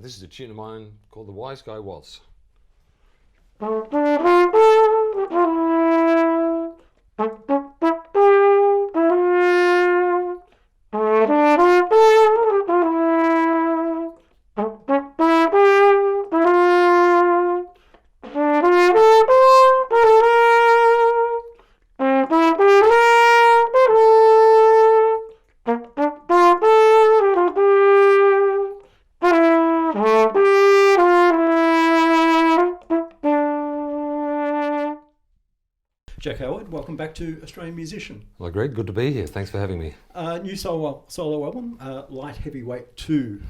This is a tune of mine called The Wise Guy Waltz. Jack Howard, welcome back to Australian Musician. Well, Greg, good to be here. Thanks for having me. New solo album, Lightheavyweight 2.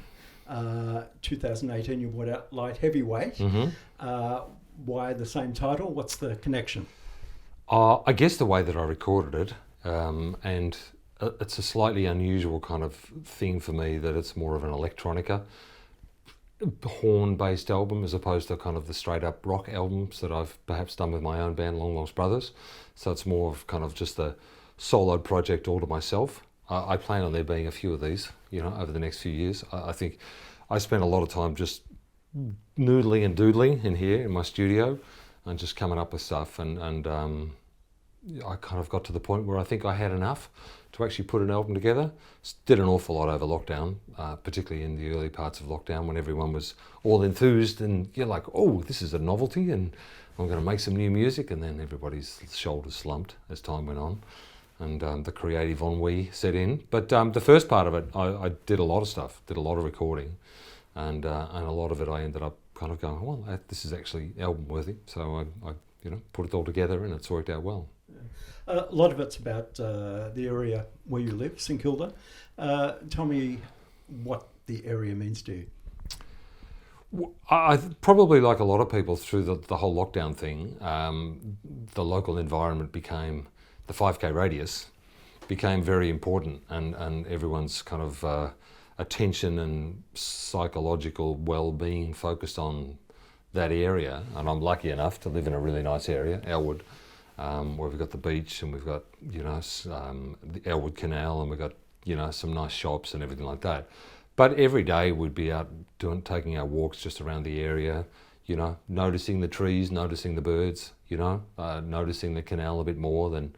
2018 you brought out Lightheavyweight. Mm-hmm. Why the same title? What's the connection? I guess the way that I recorded it, and it's a slightly unusual kind of thing for me, that it's more of an electronica horn-based album as opposed to kind of the straight-up rock albums that I've perhaps done with my own band, Long Lost Brothers. So it's more of kind of just a solo project all to myself. I plan on there being a few of these, over the next few years. I think I spent a lot of time just noodling and doodling in here in my studio and just coming up with stuff, and I kind of got to the point where I think I had enough to actually put an album together. Did an awful lot over lockdown, particularly in the early parts of lockdown when everyone was all enthused and you're like, oh, this is a novelty and I'm going to make some new music, and then everybody's shoulders slumped as time went on and the creative ennui set in. But the first part of it, I did a lot of stuff, did a lot of recording, and a lot of it I ended up kind of going, well, this is actually album worthy. So I put it all together and it's worked out well. A lot of it's about the area where you live, St Kilda. Tell me what the area means to you. I probably, like a lot of people, through the whole lockdown thing, the local environment became, the 5K radius became very important, and everyone's kind of attention and psychological well-being focused on that area. And I'm lucky enough to live in a really nice area, Elwood, where we've got the beach and we've got, the Elwood Canal, and we've got, some nice shops and everything like that. But every day we'd be out taking our walks just around the area, noticing the trees, noticing the birds, noticing the canal a bit more than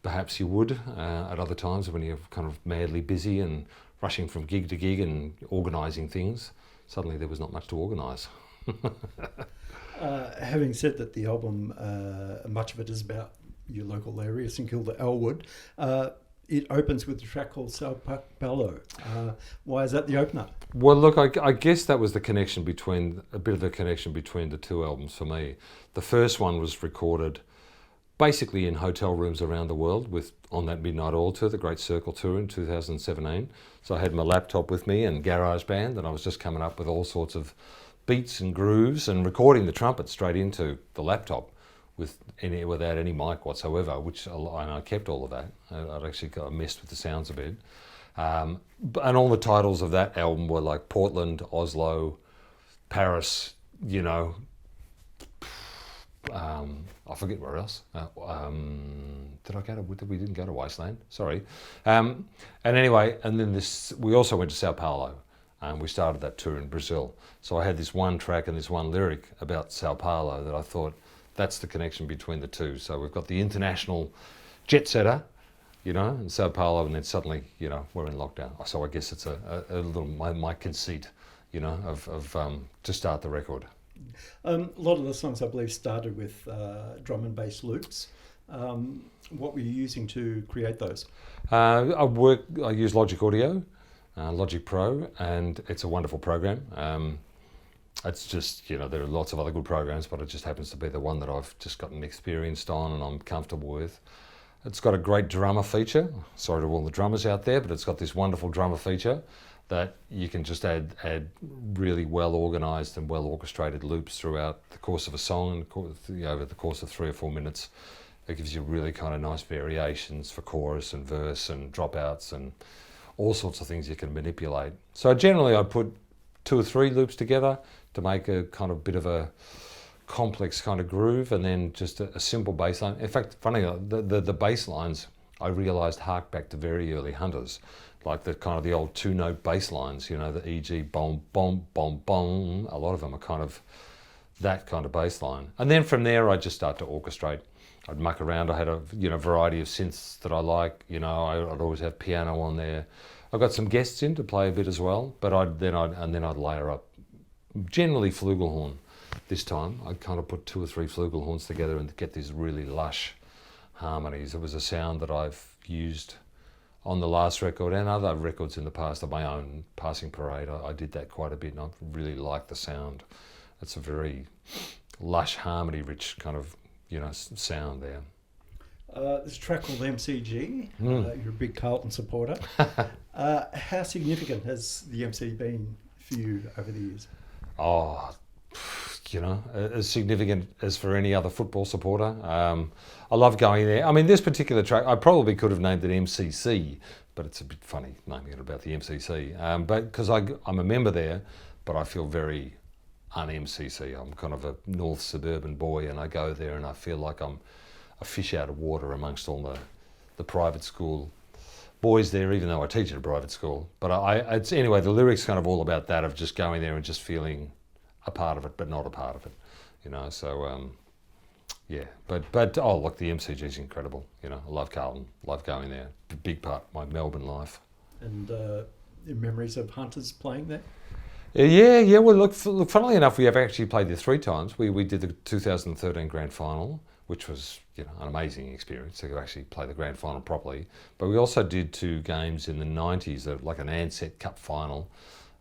perhaps you would at other times when you're kind of madly busy and rushing from gig to gig and organising things. Suddenly there was not much to organise. Having said that, the album, much of it is about your local area, St Kilda, Elwood. It opens with a track called Bellow. Why is that the opener? Well, look, I guess that was a bit of the connection between the two albums for me. The first one was recorded basically in hotel rooms around the world on that Midnight Oil tour, the Great Circle tour in 2017. So I had my laptop with me and GarageBand, and I was just coming up with all sorts of beats and grooves and recording the trumpet straight into the laptop without any mic whatsoever, and I kept all of that. I'd actually messed with the sounds a bit. And all the titles of that album were like Portland, Oslo, Paris, I forget where else. We didn't go to Wasteland, sorry. And anyway, and then we also went to Sao Paulo. And we started that tour in Brazil. So I had this one track and this one lyric about Sao Paulo that I thought, that's the connection between the two. So we've got the international jet setter, in Sao Paulo, and then suddenly, we're in lockdown. So I guess it's a little my conceit, to start the record. A lot of the songs, I believe, started with drum and bass loops. What were you using to create those? I use Logic Audio. Logic Pro, and it's a wonderful program. It's just, there are lots of other good programs, but it just happens to be the one that I've just gotten experienced on and I'm comfortable with. It's got a great drummer feature. Sorry to all the drummers out there, but it's got this wonderful drummer feature that you can just add really well organised and well orchestrated loops throughout the course of a song, over the course of 3 or 4 minutes. It gives you really kind of nice variations for chorus and verse and dropouts and all sorts of things you can manipulate. So generally I put 2 or 3 loops together to make a kind of bit of a complex kind of groove, and then just a simple bass line. In fact, funny, the bass lines I realised hark back to very early Hunters, like the kind of the old two-note bass lines, you know, the E.G. bom, bom, bom, bom. A lot of them are kind of that kind of bass line. And then from there, I just start to orchestrate. I'd muck around. I had a variety of synths that I like. You know, I'd always have piano on there. I got some guests in to play a bit as well, but I'd layer up. Generally Flugelhorn. This time, I'd kind of put 2 or 3 Flugelhorns together and get these really lush harmonies. It was a sound that I've used on the last record and other records in the past of my own, Passing Parade. I did that quite a bit, and I really like the sound. It's a very lush, harmony-rich kind of sound there. There's a track called MCG. You're a big Carlton supporter. How significant has the MC been for you over the years? Oh, as significant as for any other football supporter. I love going there. I mean, this particular track, I probably could have named it MCC, but it's a bit funny naming it about the MCC. But because I'm a member there, but I feel very un-MCC. I'm kind of a north suburban boy, and I go there and I feel like I'm a fish out of water amongst all the private school boys there, even though I teach at a private school. But it's anyway, the lyrics kind of all about that, of just going there and just feeling a part of it, but not a part of it, so yeah, but oh look, the MCG's incredible. I love Carlton, love going there. Big part of my Melbourne life. And your memories of Hunters playing there? Yeah. Well, look. Funnily enough, we have actually played there 3 times. We did the 2013 grand final, which was an amazing experience to actually play the grand final properly. But we also did 2 games in the 90s, like an Ansett Cup final,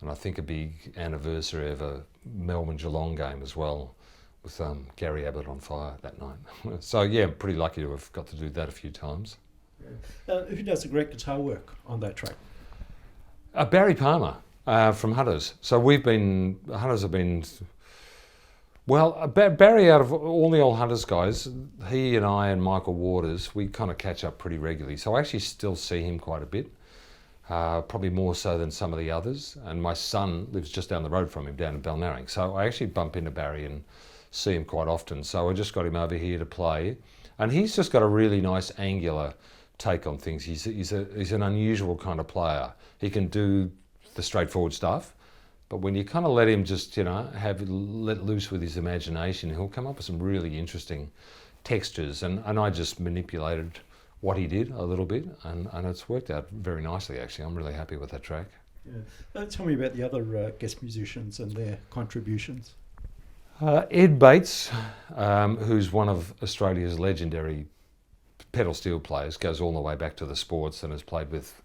and I think a big anniversary of a Melbourne Geelong game as well, with Gary Ablett on fire that night. So yeah, I'm pretty lucky to have got to do that a few times. Who does the great guitar work on that track? Barry Palmer from Hunters. So Hunters have been, well, Barry, out of all the old Hunters guys, he and I and Michael Waters, we kind of catch up pretty regularly. So I actually still see him quite a bit. Probably more so than some of the others. And my son lives just down the road from him, down in Balnarring. So I actually bump into Barry and see him quite often. So I just got him over here to play. And he's just got a really nice angular take on things. He's an unusual kind of player. He can do the straightforward stuff, but when you kind of let him just, let loose with his imagination, he'll come up with some really interesting textures. And I just manipulated what he did a little bit, and it's worked out very nicely, actually. I'm really happy with that track. Yeah. Tell me about the other guest musicians and their contributions. Ed Bates, who's one of Australia's legendary pedal steel players, goes all the way back to the sports and has played with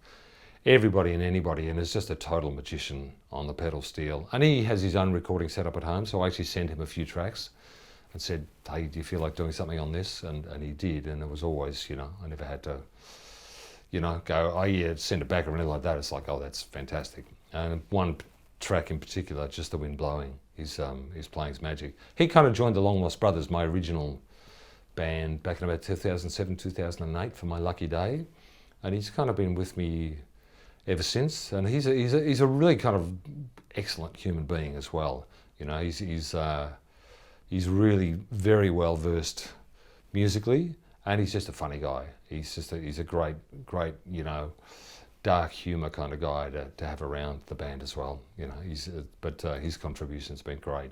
everybody and anybody, and is just a total magician on the pedal steel. And he has his own recording set up at home, so I actually sent him a few tracks and said, hey, do you feel like doing something on this? And he did, and it was always, I never had to, go, oh yeah, send it back or anything like that. It's like, oh, that's fantastic. And one track in particular, Just the Wind Blowing, he's playing his magic. He kind of joined the Long Lost Brothers, my original band, back in about 2007, 2008 for my lucky day. And he's kind of been with me ever since. And he's a really kind of excellent human being as well. He's really very well versed musically, and he's just a funny guy. He's a great, dark humour kind of guy to have around the band as well. But his contribution's been great.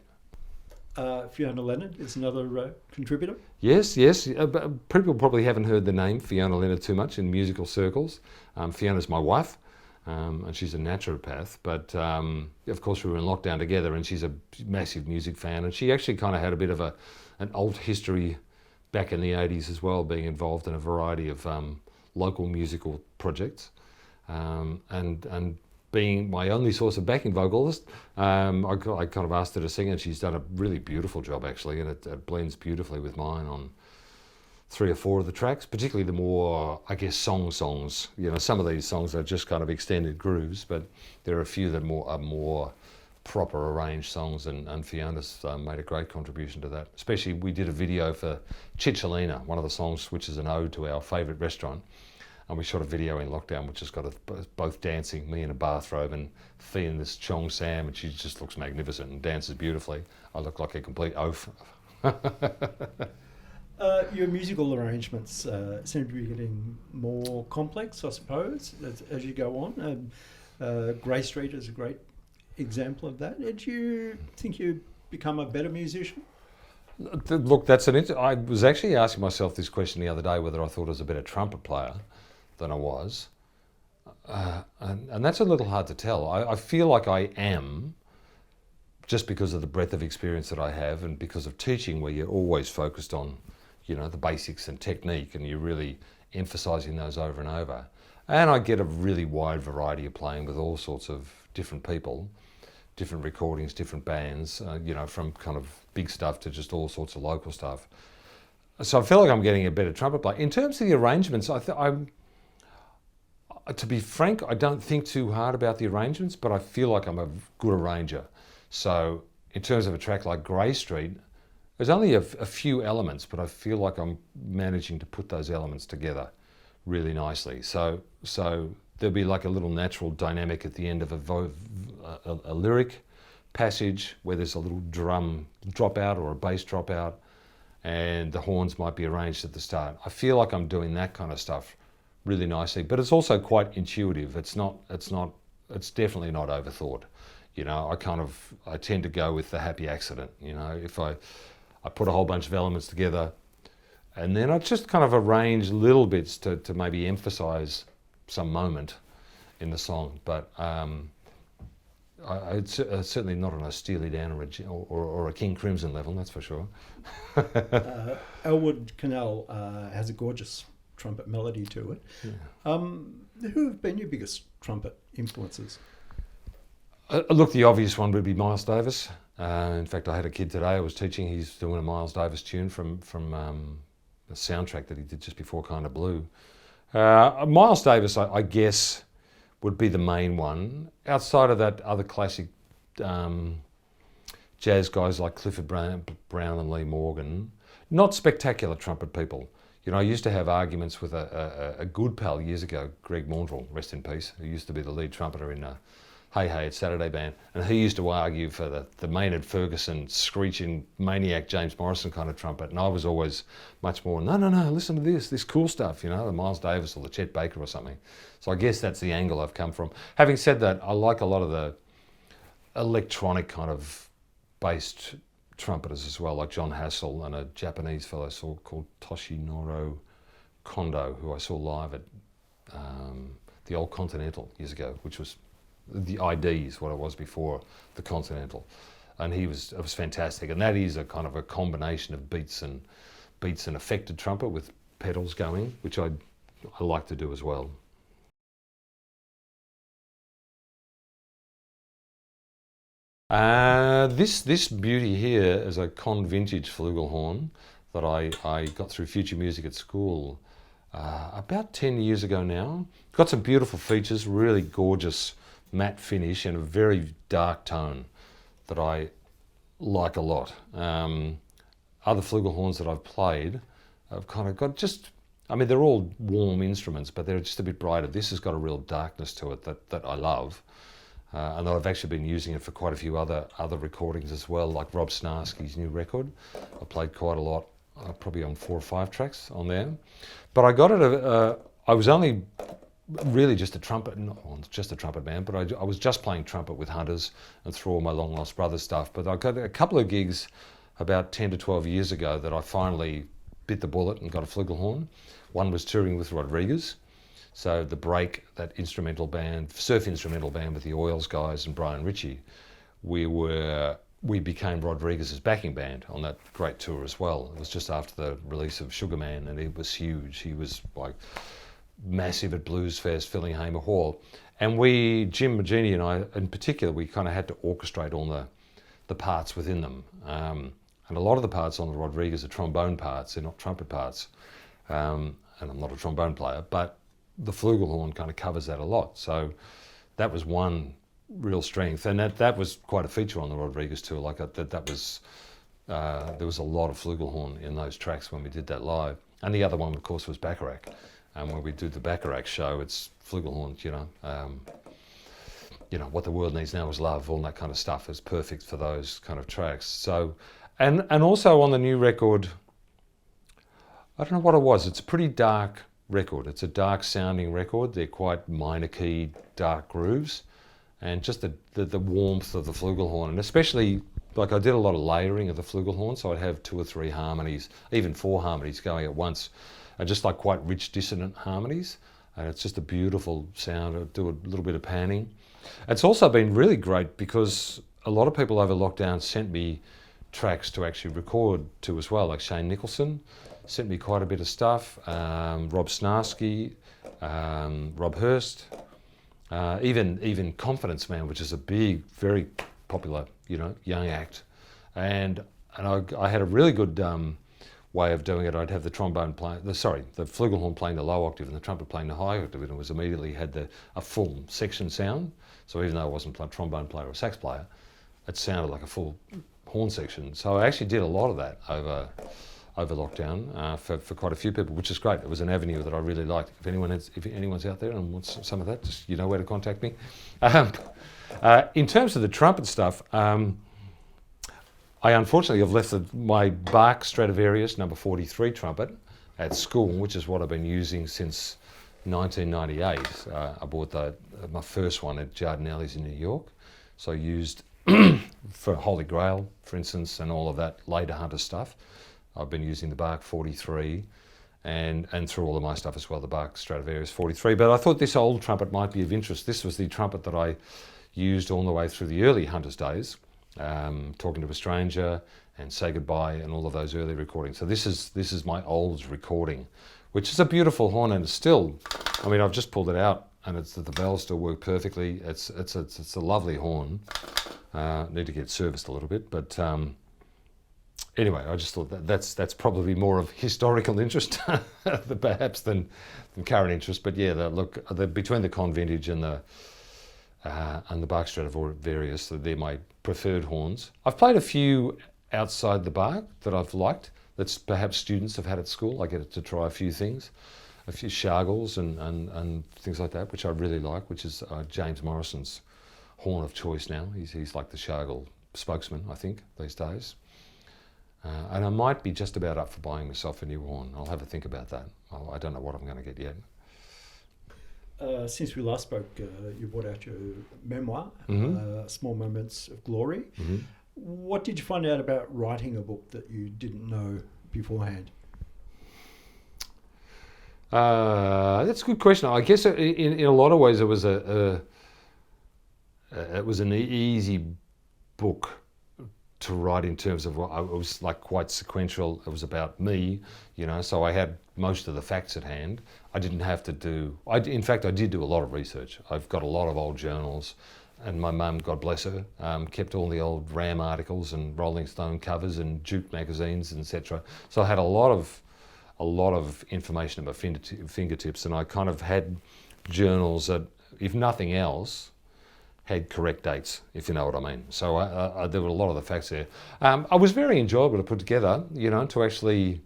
Fiona Leonard is another contributor. Yes. People probably haven't heard the name Fiona Leonard too much in musical circles. Fiona's my wife. And she's a naturopath, but of course we were in lockdown together, and she's a massive music fan, and she actually kind of had a bit of an old history back in the 80s as well, being involved in a variety of local musical projects, and being my only source of backing vocalist, I kind of asked her to sing, and she's done a really beautiful job actually, and it blends beautifully with mine on 3 or 4 of the tracks, particularly the more, I guess, songs. Some of these songs are just kind of extended grooves, but there are a few that are more proper arranged songs, and Fiona's made a great contribution to that. Especially, we did a video for Cicciolina, one of the songs which is an ode to our favourite restaurant, and we shot a video in lockdown which has got us both dancing, me in a bathrobe and feeding this Chong Sam, and she just looks magnificent and dances beautifully. I look like a complete oaf. Your musical arrangements seem to be getting more complex, I suppose, as you go on. Grey Street is a great example of that. Did you think you become a better musician? Look, I was actually asking myself this question the other day, whether I thought I was a better trumpet player than I was. And that's a little hard to tell. I feel like I am, just because of the breadth of experience that I have and because of teaching, where you're always focused on, the basics and technique, and you're really emphasising those over and over. And I get a really wide variety of playing with all sorts of different people, different recordings, different bands, from kind of big stuff to just all sorts of local stuff. So I feel like I'm getting a better trumpet player. In terms of the arrangements, to be frank, I don't think too hard about the arrangements, but I feel like I'm a good arranger. So in terms of a track like Grey Street, there's only a few elements, but I feel like I'm managing to put those elements together really nicely. So there'll be like a little natural dynamic at the end of a lyric passage where there's a little drum dropout or a bass dropout, and the horns might be arranged at the start. I feel like I'm doing that kind of stuff really nicely, but it's also quite intuitive. It's definitely not overthought. I tend to go with the happy accident. If I put a whole bunch of elements together, and then I just kind of arrange little bits to maybe emphasise some moment in the song. But it's certainly not on a Steely Dan or a King Crimson level, that's for sure. Elwood Canal has a gorgeous trumpet melody to it. Yeah. Who have been your biggest trumpet influences? Look, the obvious one would be Miles Davis. In fact, I had a kid today I was teaching. He's doing a Miles Davis tune from a soundtrack that he did just before Kind of Blue. Miles Davis, I guess, would be the main one. Outside of that, other classic jazz guys like Clifford Brown and Lee Morgan. Not spectacular trumpet people. I used to have arguments with a good pal years ago, Greg Maundrell, rest in peace, who used to be the lead trumpeter in Hey Hey, It's Saturday Band, and he used to argue for the Maynard Ferguson screeching maniac James Morrison kind of trumpet, and I was always much more, no, listen to this cool stuff, the Miles Davis or the Chet Baker or something. So I guess that's the angle I've come from. Having said that, I like a lot of the electronic kind of based trumpeters as well, like John Hassel and a Japanese fellow called Toshinoro Kondo, who I saw live at the old Continental years ago, which was the IDs, what it was before the Continental, and it was fantastic. And that is a kind of a combination of beats and affected trumpet with pedals going, which I like to do as well. This beauty here is a Con Vintage Flugelhorn that I got through Future Music at school about 10 years ago now. Got some beautiful features, really gorgeous matte finish and a very dark tone that I like a lot. Other flugelhorns that I've played have kind of got they're all warm instruments, but they're just a bit brighter. This has got a real darkness to it that I love. And I've actually been using it for quite a few other recordings as well, like Rob Snarsky's new record. I played quite a lot, probably on 4 or 5 tracks on there. But I got it, I was only really just a trumpet man, but I was just playing trumpet with Hunters and through all my Long Lost Brothers stuff. But I got a couple of gigs about 10 to 12 years ago that I finally bit the bullet and got a flugelhorn. One was touring with Rodriguez. So the Break, that instrumental band, surf instrumental band with the Oils guys and Brian Ritchie, we became Rodriguez's backing band on that great tour as well. It was just after the release of Sugar Man, and it was huge. He was like massive at Blues Fest, filling Hamer Hall. And Jim Magini and I in particular, we kind of had to orchestrate all the parts within them. And a lot of the parts on the Rodriguez are trombone parts, they're not trumpet parts. And I'm not a trombone player, but the flugelhorn kind of covers that a lot. So that was one real strength. And that was quite a feature on the Rodriguez tour. Like that was, there was a lot of flugelhorn in those tracks when we did that live. And the other one, of course, was Bacharach. And when we do the Bacharach show, it's flugelhorn, what the world needs now is love, all that kind of stuff is perfect for those kind of tracks. So, and also on the new record, I don't know what it was. It's a pretty dark record. It's a dark sounding record. They're quite minor key, dark grooves, and just the warmth of the Flugelhorn, and especially like I did a lot of layering of the Flugelhorn, so I'd have 2 or 3 harmonies, even 4 harmonies going at once, and just like quite rich dissonant harmonies, and it's just a beautiful sound. I do a little bit of panning. It's also been really great because a lot of people over lockdown sent me tracks to actually record to as well, like Shane Nicholson sent me quite a bit of stuff, Rob Snarsky, Rob Hurst, even Confidence Man, which is a big, very popular, young act. And I had a really good way of doing it. I'd have the trombone playing, the Flugelhorn playing the low octave and the trumpet playing the high octave, and it was immediately had a full section sound. So even though I wasn't a trombone player or a sax player, it sounded like a full horn section. So I actually did a lot of that over lockdown for quite a few people, which is great. It was an avenue that I really liked. If anyone's out there and wants some of that, just you know where to contact me. In terms of the trumpet stuff, I unfortunately have left my Bach Stradivarius number 43 trumpet at school, which is what I've been using since 1998. I bought my first one at Giardinelli's in New York, so I used for Holy Grail, for instance, and all of that later Hunter stuff. I've been using the Bach 43 and through all of my stuff as well, the Bach Stradivarius 43. But I thought this old trumpet might be of interest. This was the trumpet that I used all the way through the early Hunter's days, Talking to a Stranger and Say Goodbye and all of those early recordings. So this is my old recording, which is a beautiful horn, and it's still, I've just pulled it out and the bells still work perfectly. It's a lovely horn. Need to get serviced a little bit, but anyway, I just thought that's probably more of historical interest perhaps than current interest. But yeah, between the Con Vintage and the Bach Stradivarius, they're my preferred horns. I've played a few outside the Bach that I've liked. That's perhaps students have had at school. I get to try a few things, a few Shargles and things like that, which I really like, which is James Morrison's horn of choice now. He's like the Shargle spokesman, I think, these days. And I might be just about up for buying myself a new horn. I'll have a think about that. I don't know what I'm going to get yet. Since we last spoke, you brought out your memoir, Mm-hmm. Small Moments of Glory. Mm-hmm. What did you find out about writing a book that you didn't know beforehand? That's a good question. I guess in a lot of ways it was an easy book to write in terms of what it was like, quite sequential. It was about me, so I had most of the facts at hand. I didn't have to in fact, I did do a lot of research. I've got a lot of old journals, and my mum, God bless her, kept all the old Ram articles and Rolling Stone covers and Juke magazines, etc. So I had a lot of information at my fingertips, and I kind of had journals that, if nothing else, had correct dates, if you know what I mean. So there were a lot of the facts there. I was very enjoyable to put together, to actually,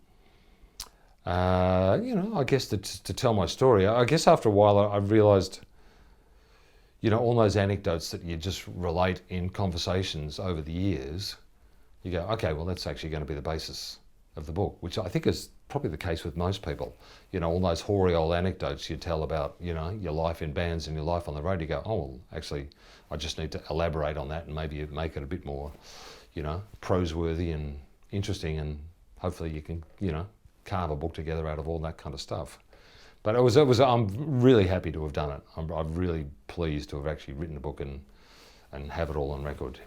I guess to tell my story. I guess after a while I realised, all those anecdotes that you just relate in conversations over the years, you go, okay, well, that's actually going to be the basis of the book, which I think is probably the case with most people. All those hoary old anecdotes you tell about, your life in bands and your life on the road, you go, oh, well, actually, I just need to elaborate on that and maybe make it a bit more, prose-worthy and interesting, and hopefully you can, carve a book together out of all that kind of stuff. But I'm really happy to have done it. I'm really pleased to have actually written a book and have it all on record,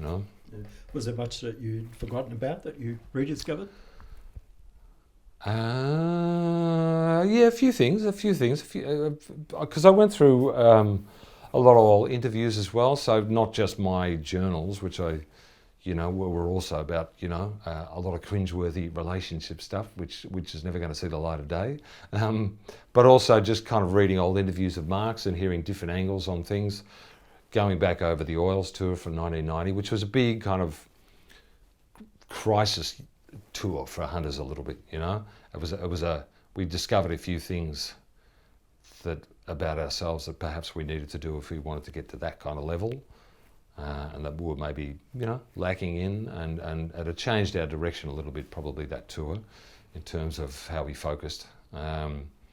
Was there much that you'd forgotten about that you rediscovered? Yeah, a few things, because I went through a lot of old interviews as well, so not just my journals, which were also about, a lot of cringeworthy relationship stuff, which is never going to see the light of day, but also just kind of reading old interviews of Mark's and hearing different angles on things, going back over the Oils tour from 1990, which was a big kind of crisis tour for Hunters a little bit, we discovered a few things about ourselves that perhaps we needed to do if we wanted to get to that kind of level, and that we were maybe, lacking in, and it had changed our direction a little bit, probably, that tour. in terms of how we focused.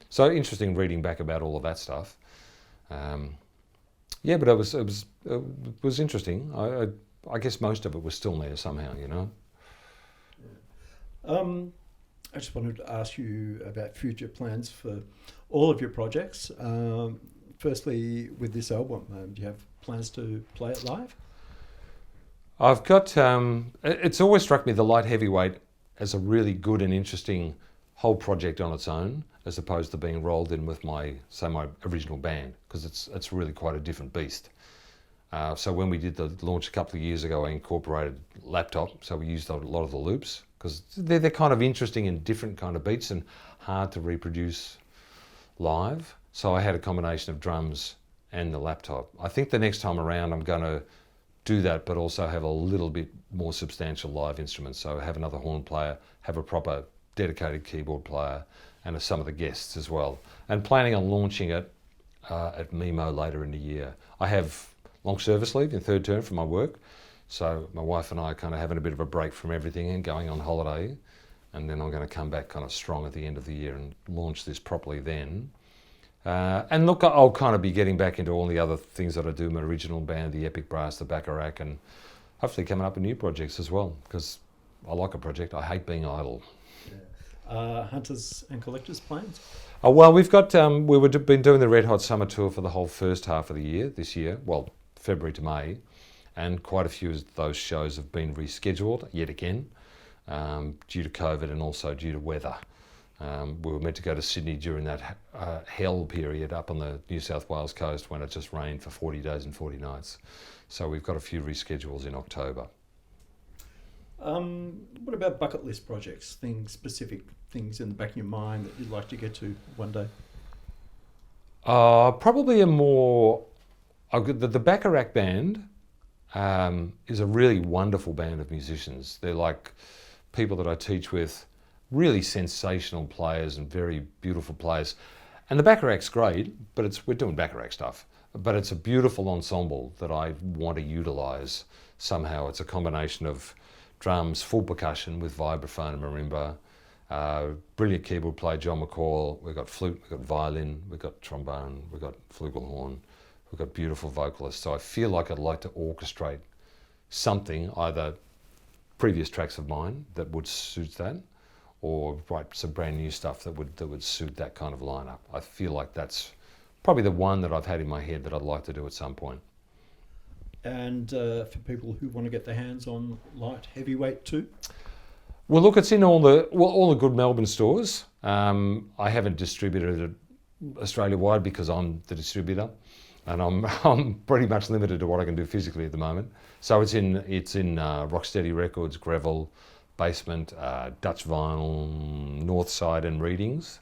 So interesting reading back about all of that stuff. Yeah, but it was interesting. I guess most of it was still there somehow, you know. I just wanted to ask you about future plans for all of your projects. Firstly, with this album, do you have plans to play it live? I've got, it's always struck me the Lightheavyweight as a really good and interesting whole project on its own, as opposed to being rolled in with my original band, because it's really quite a different beast. So when we did the launch a couple of years ago, I incorporated laptop, so we used a lot of the loops, because they're kind of interesting and different kind of beats and hard to reproduce live. So I had a combination of drums and the laptop. I think the next time around I'm going to do that, but also have a little bit more substantial live instruments. So have another horn player, have a proper dedicated keyboard player, and some of the guests as well. And planning on launching it at MIMO later in the year. I have long service leave in third term for my work, so my wife and I are kind of having a bit of a break from everything and going on holiday, and then I'm going to come back kind of strong at the end of the year and launch this properly then. And look, I'll kind of be getting back into all the other things that I do, my original band, the Epic Brass, the Bacharach, and hopefully coming up with new projects as well, because I like a project. I hate being idle. Yeah. Hunters and collectors plans? Well, we've got, we've been doing the Red Hot Summer Tour for the whole first half of the year, this year, well, February to May, and quite a few of those shows have been rescheduled yet again, due to COVID and also due to weather. We were meant to go to Sydney during that hell period up on the New South Wales coast when it just rained for 40 days and 40 nights. So we've got a few reschedules in October. What about bucket list projects, specific things in the back of your mind that you'd like to get to one day? Probably a more... The Bacharach band is a really wonderful band of musicians. They're like people that I teach with, really sensational players and very beautiful players. And the Bacharach's great, but we're doing Bacharach stuff. But it's a beautiful ensemble that I want to utilise somehow. It's a combination of drums, full percussion with vibraphone and marimba, brilliant keyboard player John McCall, we've got flute, we've got violin, we've got trombone, we've got Flugelhorn, we've got beautiful vocalists. So I feel like I'd like to orchestrate something, either previous tracks of mine that would suit that, or write some brand new stuff that would suit that kind of lineup. I feel like that's probably the one that I've had in my head that I'd like to do at some point. And for people who want to get their hands on Lightheavyweight too? Well, look, it's in all the good Melbourne stores. I haven't distributed it Australia-wide because I'm the distributor, and I'm pretty much limited to what I can do physically at the moment. So it's in Rocksteady Records, Greville, Basement, Dutch Vinyl, Northside and Readings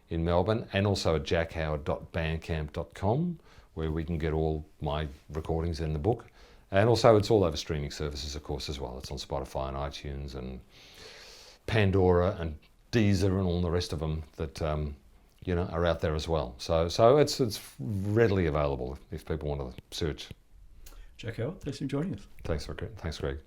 in Melbourne, and also at jackhoward.bandcamp.com, where we can get all my recordings in the book. And also it's all over streaming services, of course, as well. It's on Spotify and iTunes and Pandora and Deezer and all the rest of them that are out there as well. So it's readily available if people want to search. Jack Howard, thanks for joining us. Thanks, Greg.